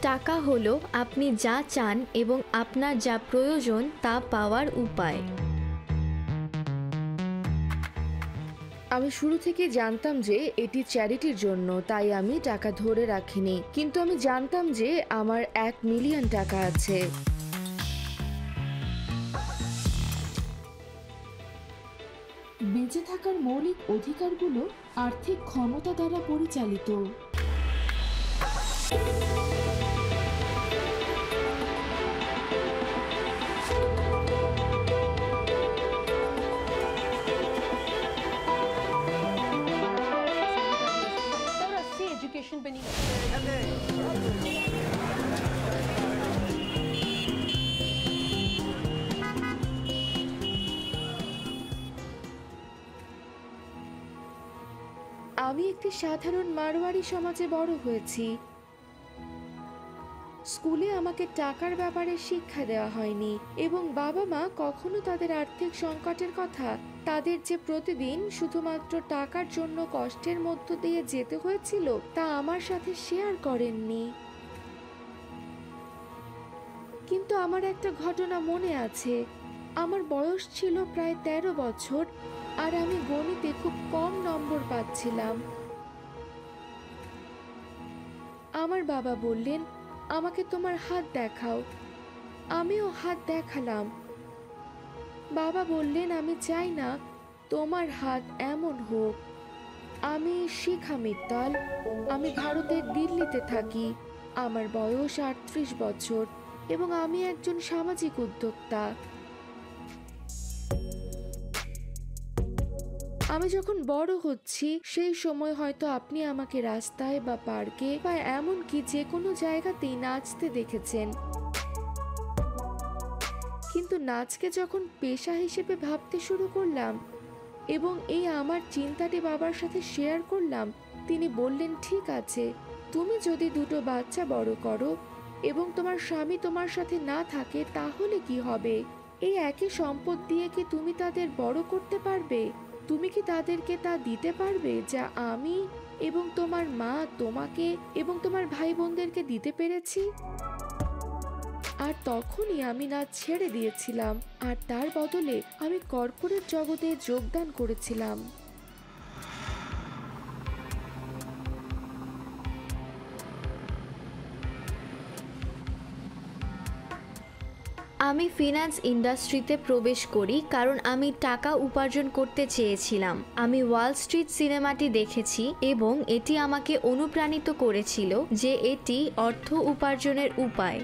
টাকা হলো আপনি যা চান এবং আপনার যা প্রয়োজন তা পাওয়ার উপায়। আমি শুরু থেকে জানতাম যে এটি চ্যারিটির জন্য, তাই আমি টাকা ধরে রাখিনি, কিন্তু আমি জানতাম যে আমার 1 মিলিয়ন টাকা আছে। বেঁচে থাকার মৌলিক অধিকারগুলো আর্থিক ক্ষমতা দ্বারা পরিচালিত। আমি একটি সাধারণ মারোয়াড়ি সমাজে বড় হয়েছি। স্কুলে আমাকে টাকার ব্যাপারে শিক্ষা দেওয়া হয়নি এবং বাবা মা কখনো তাদের আর্থিক সংকটের কথা, তাদের যে প্রতিদিন শুধুমাত্র টাকার জন্য কষ্টের মধ্য দিয়ে যেতে হয়েছিল, তা আমার সাথে শেয়ার করেননি। কিন্তু আমার একটা ঘটনা মনে আছে। আমার বয়স ছিল প্রায় 13 বছর আর আমি গণিতে খুব কম নম্বর পাচ্ছিলাম। আমার বাবা বললেন, আমাকে তোমার হাত দেখাও। আমিও হাত দেখালাম। বাবা বললেন, আমি চাই না তোমার হাত এমন হোক। আমি শিখা মিত্তল। আমি ভারতের দিল্লিতে থাকি। আমার বয়স 38 বছর এবং আমি একজন সামাজিক উদ্যোক্তা। আমি যখন বড় হচ্ছি সেই সময় হয়তো আপনি আমাকে রাস্তায় বা পার্কে বা এমনকি যে কোনো জায়গাতেই নাচতে দেখেছেন, কিন্তু নাচকে যখন পেশা হিসেবে ভাবতে শুরু করলাম এবং এই আমার চিন্তাটি বাবার সাথে শেয়ার করলাম, তিনি বললেন, ঠিক আছে, তুমি যদি 2টো বাচ্চা বড় করো এবং তোমার স্বামী তোমার সাথে না থাকে তাহলে কি হবে? এই একই সম্পদ দিয়ে কি তুমি তাদের বড় করতে পারবে? তুমি কি তাদেরকে তা দিতে পারবে যা আমি এবং তোমার মা তোমাকে এবং তোমার ভাই বোনদেরকে দিতে পেরেছি? আর তখনই আমি নাচ ছেড়ে দিয়েছিলাম আর তার বদলে আমি কর্পোরেট জগতে যোগদান করেছিলাম। আমি ফিন্যান্স ইন্ডাস্ট্রিতে প্রবেশ করি কারণ আমি টাকা উপার্জন করতে চেয়েছিলাম। আমি ওয়াল স্ট্রিট সিনেমাটি দেখেছি এবং এটি আমাকে অনুপ্রাণিত করেছিল যে এটি অর্থ উপার্জনের উপায়।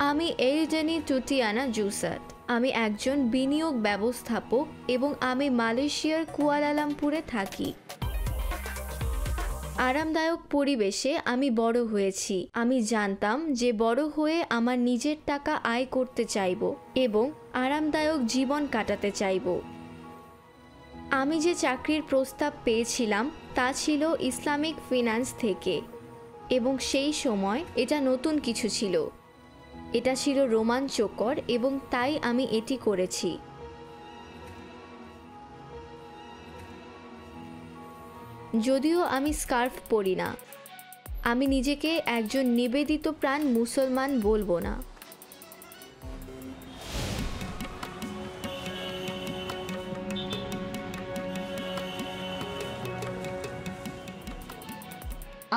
আমি এলডেনি টুটিয়ানা জুসাত। আমি একজন বিনিয়োগ ব্যবস্থাপক এবং আমি মালয়েশিয়ার কুয়ালালামপুরে থাকি। আরামদায়ক পরিবেশে আমি বড় হয়েছি। আমি জানতাম যে বড় হয়ে আমার নিজের টাকা আয় করতে চাইব এবং আরামদায়ক জীবন কাটাতে চাইব। আমি যে চাকরির প্রস্তাব পেয়েছিলাম তা ছিল ইসলামিক ফিন্যান্স থেকে এবং সেই সময় এটা নতুন কিছু ছিল। এটা ছিল রোমাঞ্চকর এবং তাই আমি এটি করেছি। যদিও আমি স্কার্ফ পরি না, আমি নিজেকে একজন নিবেদিত প্রাণ মুসলমান বলবো না।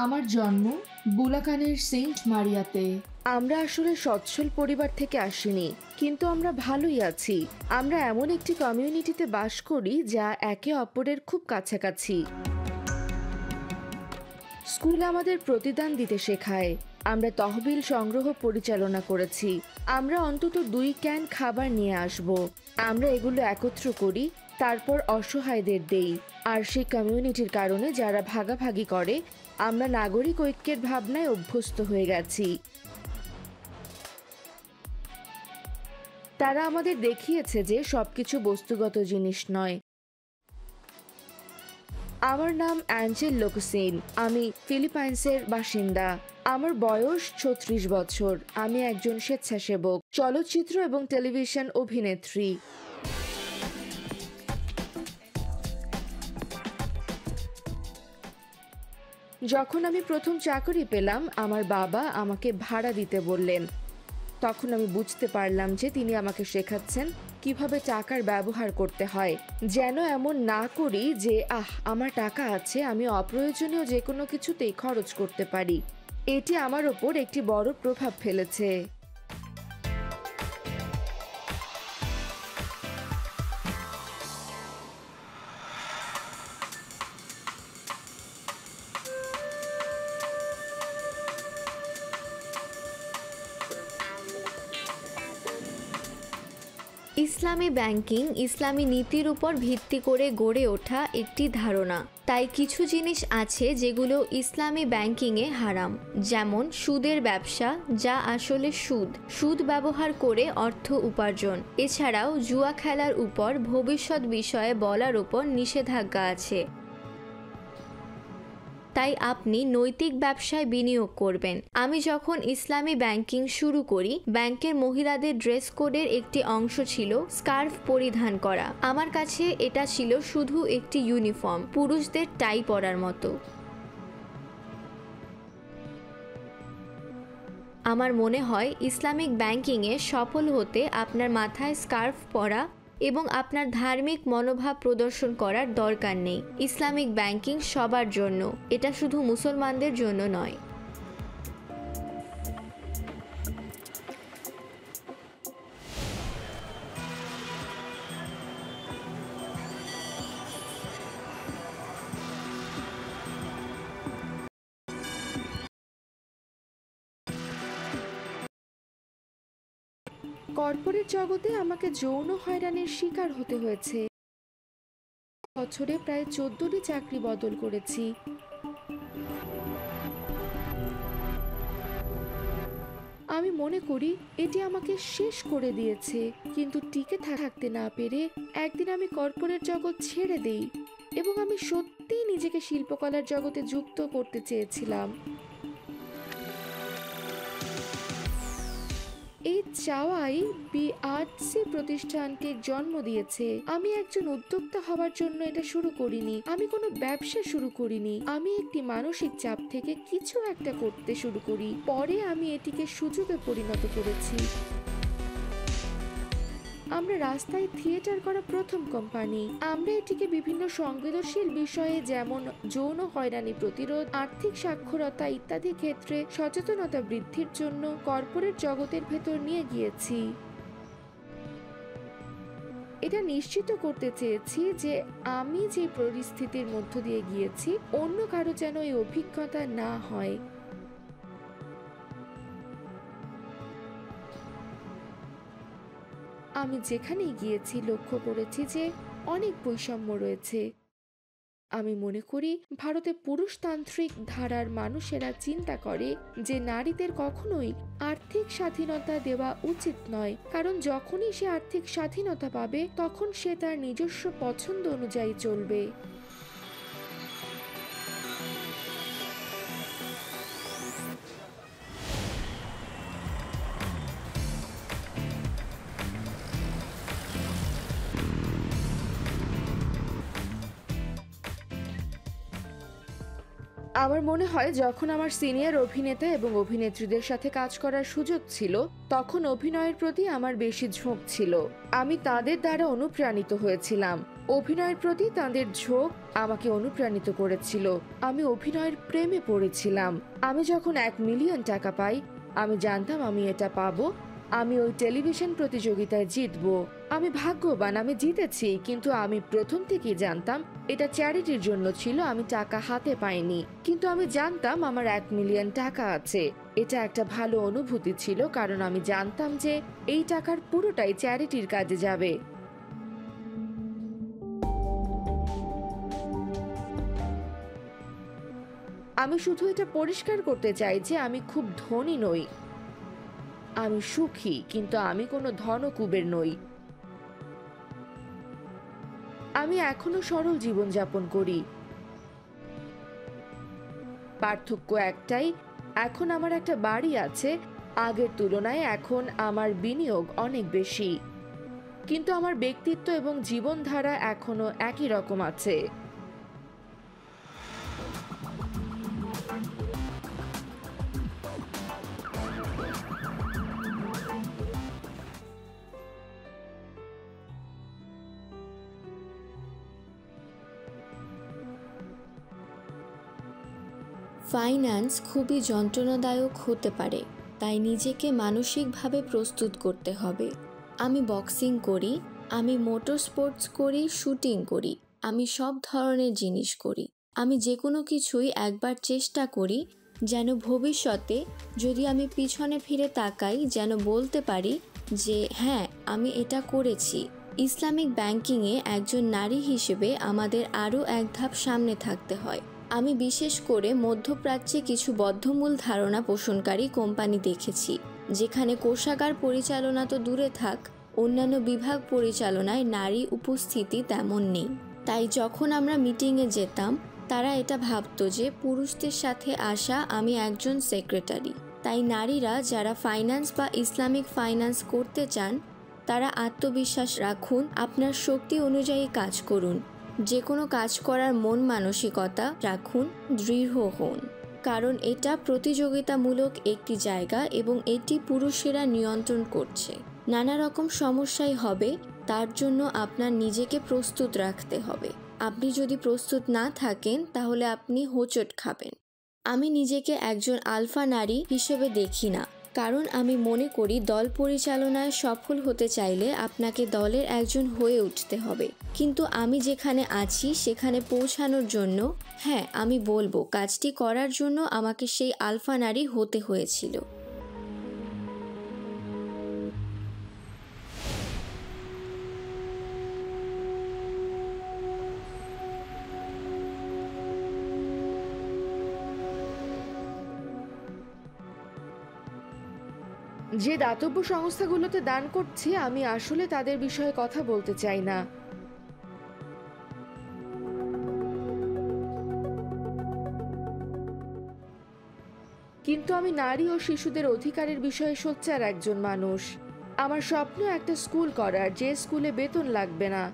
আমার জন্ম বুলাকানের সেন্ট মারিয়াতে। আমরা আসলে সচ্ছল পরিবার থেকে আসিনি, কিন্তু আমরা ভালোই আছি। আমরা এমন একটি কমিউনিটিতে বাস করি যা একে অপরের খুব কাছাকাছি। স্কুল আমাদের প্রতিদান দিতে শেখায়। আমরা তহবিল সংগ্রহ পরিচালনা করেছি। আমরা অন্তত 2 ক্যান খাবার নিয়ে আসব। আমরা এগুলো একত্র করি, তারপর অসহায়দের দেই। আর সেই কমিউনিটির কারণে যারা ভাগাভাগি করে, আমরা নাগরিক ঐক্যের ভাবনায় অভ্যস্ত হয়ে গেছি। তারা আমাদের দেখিয়েছে যে সবকিছু বস্তুগত জিনিস নয়। আমার নাম অ্যাঞ্জেল লোকসেন। আমি ফিলিপাইন্সের বাসিন্দা। আমার বয়স 36 বছর। আমি একজন স্বেচ্ছাসেবক, চলচ্চিত্র এবং টেলিভিশন অভিনেত্রী। যখন আমি প্রথম চাকরি পেলাম, আমার বাবা আমাকে ভাড়া দিতে বললেন। তখন আমি বুঝতে পারলাম যে তিনি আমাকে শেখাচ্ছেন কিভাবে টাকার ব্যবহার করতে হয়, যেন এমন না করি যে আমার টাকা আছে, আমি অপ্রয়োজনীয় যে কোনো কিছুতেই খরচ করতে পারি। এটি আমার ওপর একটি বড় প্রভাব ফেলেছে। ইসলামী ব্যাংকিং ইসলামী নীতির উপর ভিত্তি করে গড়ে ওঠা একটি ধারণা। তাই কিছু জিনিস আছে যেগুলো ইসলামী ব্যাংকিংয়ে হারাম, যেমন সুদের ব্যবসা, যা আসলে সুদ ব্যবহার করে অর্থ উপার্জন। এছাড়াও জুয়া খেলার উপর ভবিষ্যৎ বিষয়ে বলার উপর নিষেধাজ্ঞা আছে। তাই আপনি নৈতিক ব্যবসায় বিনিয়োগ করবেন। আমি যখন ইসলামী ব্যাংকিং শুরু করি, ব্যাংকের মহিলাদের ড্রেস কোডের একটি অংশ ছিল স্কার্ফ পরিধান করা। আমার কাছে এটা ছিল শুধু একটি ইউনিফর্ম, পুরুষদের টাই পরার মতো। আমার মনে হয় ইসলামিক ব্যাংকিংয়ে সফল হতে আপনার মাথায় স্কার্ফ পরা এবং আপনার ধার্মিক মনোভাব প্রদর্শন করার দরকার নেই। ইসলামিক ব্যাংকিং সবার জন্য, এটা শুধু মুসলমানদের জন্য নয়। কর্পোরেট জগতে আমাকে যৌন হয়রানির শিকার হতে হয়েছে। বছরে প্রায় 14টি চাকরি বদল করেছি। আমি মনে করি এটি আমাকে শেষ করে দিয়েছে, কিন্তু টিকে থাকতে না পেরে একদিন আমি কর্পোরেট জগৎ ছেড়ে দেই এবং আমি সত্যিই নিজেকে শিল্পকলার জগতে যুক্ত করতে চেয়েছিলাম। এই চাওয়াই বিআরসি প্রতিষ্ঠানকে জন্ম দিয়েছে। আমি একজন উদ্যোক্তা হওয়ার জন্য এটা শুরু করিনি, আমি কোনো ব্যবসা শুরু করিনি। আমি একটি মানসিক চাপ থেকে কিছু একটা করতে শুরু করি, পরে আমি এটিকে সুযোগে পরিণত করেছি। আমরা রাস্তায় থিয়েটার করা প্রথম কোম্পানি। আমরা এটিকে বিভিন্ন সংবেদনশীল বিষয়ে যেমন যৌন হয়রানি প্রতিরোধ, আর্থিক সাক্ষরতা ইত্যাদি ক্ষেত্রে সচেতনতা বৃদ্ধির জন্য কর্পোরেট জগতের ভেতর নিয়ে গিয়েছি। এটা নিশ্চিত করতে চেয়েছি যে আমি যে পরিস্থিতির মধ্য দিয়ে গিয়েছি, অন্য কারো যেন এই অভিজ্ঞতা না হয়। আমি যেখানেই গিয়েছি লক্ষ্য করেছি যে অনেক বৈষম্য রয়েছে। আমি মনে করি ভারতে পুরুষতান্ত্রিক ধারার মানুষেরা চিন্তা করে যে নারীদের কখনোই আর্থিক স্বাধীনতা দেওয়া উচিত নয়, কারণ যখনই সে আর্থিক স্বাধীনতা পাবে তখন সে তার নিজস্ব পছন্দ অনুযায়ী চলবে। আমার মনে হয় যখন আমার সিনিয়র অভিনেতা এবং অভিনেত্রীদের সাথে কাজ করার সুযোগ ছিল, তখন অভিনয়ের প্রতি আমার বেশি ঝোঁক ছিল। আমি তাদের দ্বারা অনুপ্রাণিত হয়েছিলাম। অভিনয়ের প্রতি তাদের ঝোঁক আমাকে অনুপ্রাণিত করেছিল। আমি অভিনয়ের প্রেমে পড়েছিলাম। আমি যখন 1 মিলিয়ন টাকা পাই, আমি জানতাম আমি এটা পাবো। আমি ওই টেলিভিশন প্রতিযোগিতায় জিতবো। আমি ভাগ্যবান, আমি জিতেছি, কিন্তু আমি প্রথম থেকেই জানতাম এটা চ্যারিটির জন্য ছিল। আমি টাকা হাতে পাইনি, কিন্তু আমি জানতাম আমার 1 মিলিয়ন টাকা আছে। এটা একটা ভালো অনুভূতি ছিল, কারণ আমি জানতাম যে এই টাকার পুরোটাই চ্যারিটির কাজে যাবে। আমি শুধু এটা পরিষ্কার করতে চাই যে আমি খুব ধনী নই। আমি সুখী, কিন্তু আমি কোনো ধনকুবের নই। আমি এখনো সরল জীবনযাপন করি। পার্থক্য একটাই, এখন আমার একটা বাড়ি আছে। আগের তুলনায় এখন আমার বিনিয়োগ অনেক বেশি, কিন্তু আমার ব্যক্তিত্ব এবং জীবনধারা এখনো একই রকম আছে। ফাইন্যান্স খুবই যন্ত্রণাদায়ক হতে পারে, তাই নিজেকে মানসিকভাবে প্রস্তুত করতে হবে। আমি বক্সিং করি, আমি মোটর স্পোর্টস করি, শুটিং করি, আমি সব ধরনের জিনিস করি। আমি যে কোনো কিছুই একবার চেষ্টা করি, যেন ভবিষ্যতে যদি আমি পিছনে ফিরে তাকাই যেন বলতে পারি যে হ্যাঁ, আমি এটা করেছি। ইসলামিক ব্যাংকিংয়ে একজন নারী হিসেবে আমাদের আরও এক ধাপ সামনে থাকতে হয়। আমি বিশেষ করে মধ্যপ্রাচ্যে কিছু বদ্ধমূল ধারণা পোষণকারী কোম্পানি দেখেছি, যেখানে কোষাগার পরিচালনা তো দূরে থাক, অন্যান্য বিভাগ পরিচালনায় নারী উপস্থিতি তেমন নেই। তাই যখন আমরা মিটিংয়ে যেতাম, তারা এটা ভাবতো যে পুরুষদের সাথে আসা আমি একজন সেক্রেটারি। তাই নারীরা যারা ফাইন্যান্স বা ইসলামিক ফাইন্যান্স করতে চান, তারা আত্মবিশ্বাস রাখুন, আপনার শক্তি অনুযায়ী কাজ করুন, যে কোনো কাজ করার মন মানসিকতা রাখুন, দৃঢ় হন। কারণ এটা প্রতিযোগিতামূলক একটি জায়গা এবং এটি পুরুষেরা নিয়ন্ত্রণ করছে। নানা রকম সমস্যাই হবে, তার জন্য আপনার নিজেকে প্রস্তুত রাখতে হবে। আপনি যদি প্রস্তুত না থাকেন তাহলে আপনি হোঁচট খাবেন। আমি নিজেকে একজন আলফা নারী হিসেবে দেখি না, কারণ আমি মনে করি দল পরিচালনায় সফল হতে চাইলে আপনাকে দলের একজন হয়ে উঠতে হবে। কিন্তু আমি যেখানে আছি সেখানে পৌঁছানোর জন্য, হ্যাঁ, আমি বলবো কাজটি করার জন্য আমাকে সেই আলফা নারী হতে হয়েছিল। যে দাতব্য সংস্থাগুলোতে দান করছি, আমি আসলে তাদের বিষয়ে কথা বলতে চাই না। কিন্তু আমি নারী ও শিশুদের অধিকারের বিষয়ে সোচ্চার একজন মানুষ। আমার স্বপ্ন একটা স্কুল করার, যে স্কুলে বেতন লাগবে না,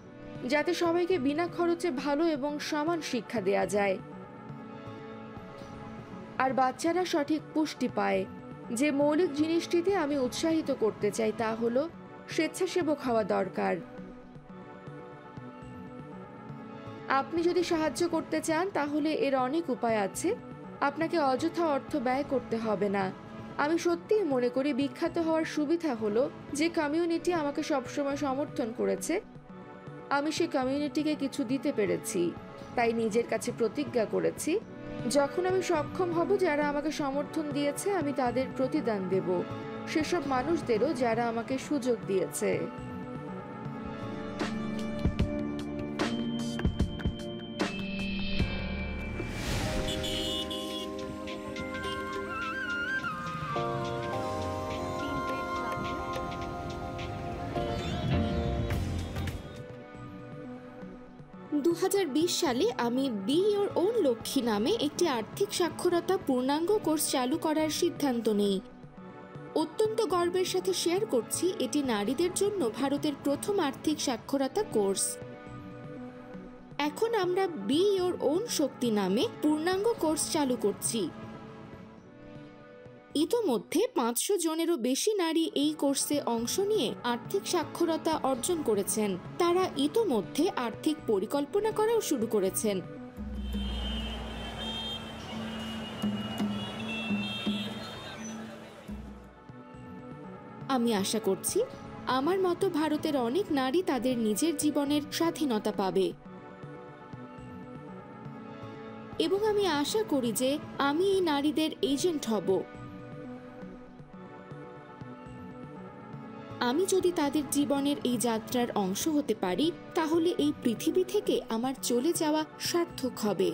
যাতে সবাইকে বিনা খরচে ভালো এবং সমান শিক্ষা দেয়া যায়, আর বাচ্চারা সঠিক পুষ্টি পায়। যে মৌলিক জিনিসটিতে আমি উৎসাহিত করতে চাই তা হলো স্বেচ্ছাসেবক হওয়া দরকার। আপনি যদি সাহায্য করতে চান তাহলে এর অনেক উপায় আছে। আপনাকে অযথা অর্থ ব্যয় করতে হবে না। আমি সত্যিই মনে করি বিখ্যাত হওয়ার সুবিধা হলো যে কমিউনিটি আমাকে সবসময় সমর্থন করেছে, আমি সেই কমিউনিটিকে কিছু দিতে পেরেছি। তাই নিজের কাছে প্রতিজ্ঞা করেছি, যখন আমি সক্ষম হব, যারা আমাকে সমর্থন দিয়েছে আমি তাদের প্রতিদান দেব, সেসব মানুষদেরও যারা আমাকে সুযোগ দিয়েছে। সালে আমি বি ইওর ওন লক্ষ্মী নামে একটি আর্থিক সাক্ষরতা পূর্ণাঙ্গ কোর্স চালু করার সিদ্ধান্ত নেই। অত্যন্ত গর্বের সাথে শেয়ার করছি, এটি নারীদের জন্য ভারতের প্রথম আর্থিক সাক্ষরতা কোর্স। এখন আমরা বি ইওর ওন শক্তি নামে পূর্ণাঙ্গ কোর্স চালু করছি। ইতোমধ্যে 500 জনেরও বেশি নারী এই কোর্সে অংশ নিয়ে আর্থিক সাক্ষরতা অর্জন করেছেন। তারা ইতোমধ্যে আর্থিক পরিকল্পনা করাও শুরু করেছেন। আমি আশা করছি আমার মতো ভারতের অনেক নারী তাদের নিজের জীবনের স্বাধীনতা পাবে, এবং আমি আশা করি যে আমি এই নারীদের এজেন্ট হব। আমি যদি তাদের জীবনের এই যাত্রার অংশ হতে পারি, তাহলে এই পৃথিবী থেকে আমার চলে যাওয়া সার্থক হবে।